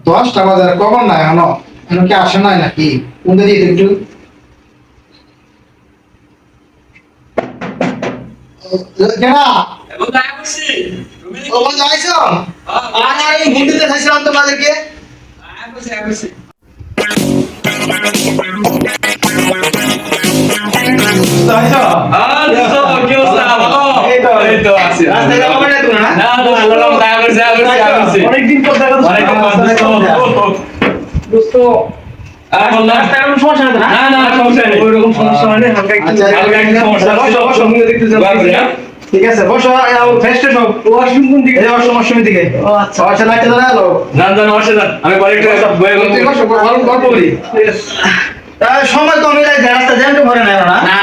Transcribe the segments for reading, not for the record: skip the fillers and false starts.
10টা বাজার কখন না এখনো এখনো কি আসে নাই নাকি কোনটা দিয়ে একটু কেনা এখন দেখা করছি তুমি ও বন্ধু আইছো আর এই গুন্ডিতে খাইছিলাম তোমাদেরকে দেখা করছি দেখা করছি আইছো আচ্ছা কি অবস্থা ভালো এই তো আছি রাস্তায় যাবো না তুমি না না না আল্লাহ দেখা করছি দেখা করছি অনেকদিন পর দেখা করছি অনেকদিন পর দোস্ত বললাম রাস্তায় কোনো সমস্যা নেই তো না না সমস্যা নেই ওইরকম সমস্যা হয় না হালকা একটু সমস্যা সঙ্গে দেখতে যাবো ঠিক আছে বসো ফ্রেশ ট্রেশ হোক ওয়াশরুম কোন দিকে ওয়াশরুম দিকে ও আচ্ছা আচ্ছা লাইটটা দাঁড়ালো না অসুবিধা আমি পরে একটু বয়ে তুই বসো গল্প করি সময় কমে যায় রাস্তা জ্যাম তো ভরে না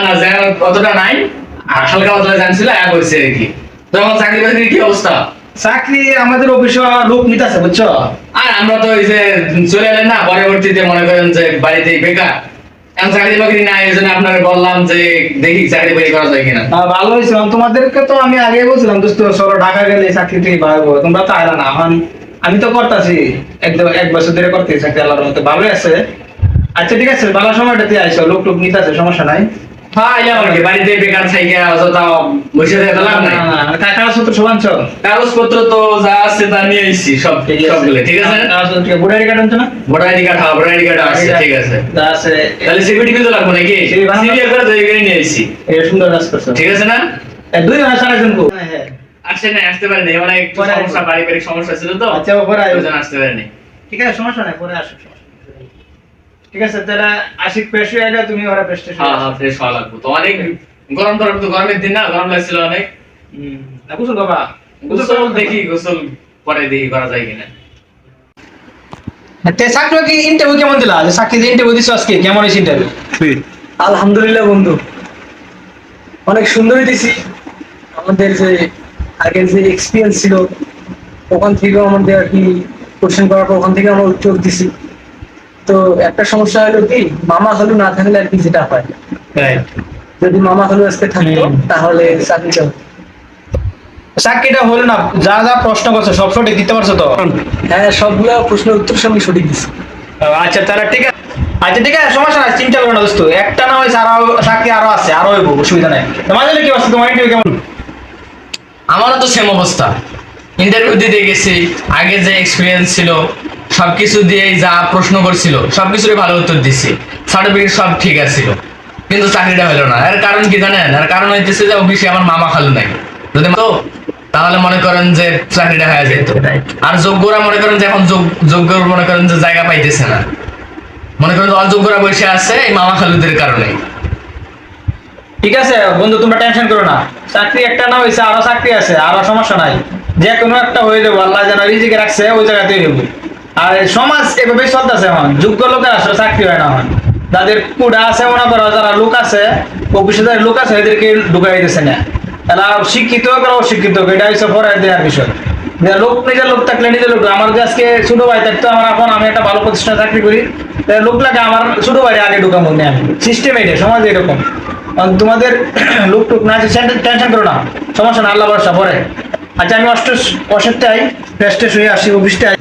না জ্যাম অতটা নাই আর হালকা অতটা জ্যাম ছিল এক হয়েছে আর কি তখন চাকরি বাকরির কি অবস্থা চাকরি আমাদের অফিসে লোক নিতেছে বুঝছো আর আমরা তো ওই যে চলে এলেন না পরবর্তীতে মনে করেন যে বাড়িতে বেকার এখন চাকরি বাকরি নাই এই জন্য আপনারা বললাম যে দেখি চাকরি বাকরি করা যায় কিনা ভালো হয়েছে তোমাদেরকে তো আমি আগে বলছিলাম দোস্ত চলো ঢাকা গেলে চাকরি থেকে পাবো তোমরা তো আইলা না এখন আমি তো করতেছি একদম 1 বছর ধরে করতেছি চাকরি আল্লাহর মতো ভালো আছে আচ্ছা ঠিক আছে ভালো সময়টাতে আইসো লোক টোক নিতেছে সমস্যা নাই হ্যাঁ এলাম আর কি বাড়িতে বেকার থাইকে অযথা বসে থেকে লাভ নাই কাগজ পত্র সব আনছো কাগজপত্র তো যা আছে তা নিয়ে এসেছি সবগুলো ঠিক আছে ভোটার আইডি কার্ড আনছো না ভোটার আইডি কার্ড হ্যাঁ ভোটার আইডি কার্ড আছে ঠিক আছে যা আছে তাহলে সিকিউরিটি কিন্তু লাগবে নাকি CV বানানো- সিভিআর করে তৈরি করে নিয়ে এসেছি এটা সুন্দর কাজ করছো ঠিক আছে না দুই মাস আরেকজন কো হ্যাঁ আসে না আসতে পারেনি মানে একটু পরে আসবো। সমস্যা পারিবারিক সমস্যা ছিল তো আচ্ছা পরে আইবো। ওইজন্য আসতে পারেনি ঠিক আছে সমস্যা নাই পরে আসো সমস্যা নাই। ঠিক আছে তাহলে আশিক পেশ হয়ে গেলে তুমি ওরা পেশ হ্যাঁ ফ্রেশ হওয়া লাগবে তো অনেক গরম তো গরমের দিন না গরম লাগছিল অনেক গোসল বাবা গোসল দেখি গোসল পরে দেখি করা যায় কিনা তে চাকরি কি ইন্টারভিউ কেমন দিলা যে চাকরি ইন্টারভিউ দিছো আজকে কেমন হইছে ইন্টারভিউ আলহামদুলিল্লাহ বন্ধু অনেক সুন্দরই দিছি আমাদের যে আগের যে এক্সপিরিয়েন্স ছিল ওখান থেকে আমাদের আর কি কোশ্চেন করার পর ওখান থেকে আমরা উত্তর দিছি তো একটা সমস্যা হলো কি মামা হলু না থাকলে আর কি যেটা হয় যদি মামা হলু আজকে থাকতো তাহলে চাকরিটা হতো। চাকরিটা হলো না যা যা প্রশ্ন করছো সব সঠিক দিতে পারছো তো হ্যাঁ সবগুলা প্রশ্নের উত্তর সঙ্গে সঠিক দিছি আচ্ছা তাহলে ঠিক আছে আচ্ছা ঠিক আছে সমস্যা নাই চিন্তা করো না দোস্ত একটা না হয়েছে আরো চাকরি আরো আছে আরো হইব অসুবিধা নাই তোমাদের কি অবস্থা তোমার ইন্টারভিউ কেমন আমারও তো সেম অবস্থা ইন্টারভিউ দিতে গেছি আগে যে এক্সপিরিয়েন্স ছিল সবকিছু দিয়ে যা প্রশ্ন করছিল সবকিছুরই ভালো উত্তর দিছি সার্টিফিকেট সব ঠিক আছিল কিন্তু চাকরিটা হলো না এর কারণ কি জানেন এর কারণ হইতেছে যে অফিসে আমার মামা খালু নাই যদি তো তাহলে মনে করেন যে চাকরিটা হয়ে যেত আর যোগ্যরা মনে করেন যে এখন যোগ্য মনে করেন যে জায়গা পাইতেছে না মনে করেন যে অযোগ্যরা বসে আছে এই মামা খালুদের কারণে ঠিক আছে বন্ধু তোমরা টেনশন করো না চাকরি একটা না হয়েছে আরো চাকরি আছে আরো সমস্যা নাই যে কোনো একটা হয়ে যাবো আল্লাহ যেন রিজিকে রাখছে ওই জায়গাতেই হইব আর সমাজ এভাবেই চলতেছে এখন যোগ্য লোকের আসলে চাকরি হয় না এখন যাদের কুড়া আছে মনে করো যারা লোক আছে অফিসে যারা লোক আছে এদেরকে ঢুকাই দিতেছে না তারা শিক্ষিত হোক আর অশিক্ষিত হোক এটা হচ্ছে পরে দেওয়ার বিষয় যে লোক নিজের লোক থাকলে নিজের লোক আমার যে আজকে ছোট ভাই থাকতো আমার এখন আমি একটা ভালো প্রতিষ্ঠানে চাকরি করি তাহলে লোক লাগে আমার ছোট ভাই আগে ঢুকাবো না আমি সিস্টেম এটা সমাজ এরকম তোমাদের লোক টুক না টেনশন করো না সমস্যা না আল্লাহ ভরসা পরে আচ্ছা আমি অসুস্থ আই রেস্টে শুয়ে আসি অফিসটাই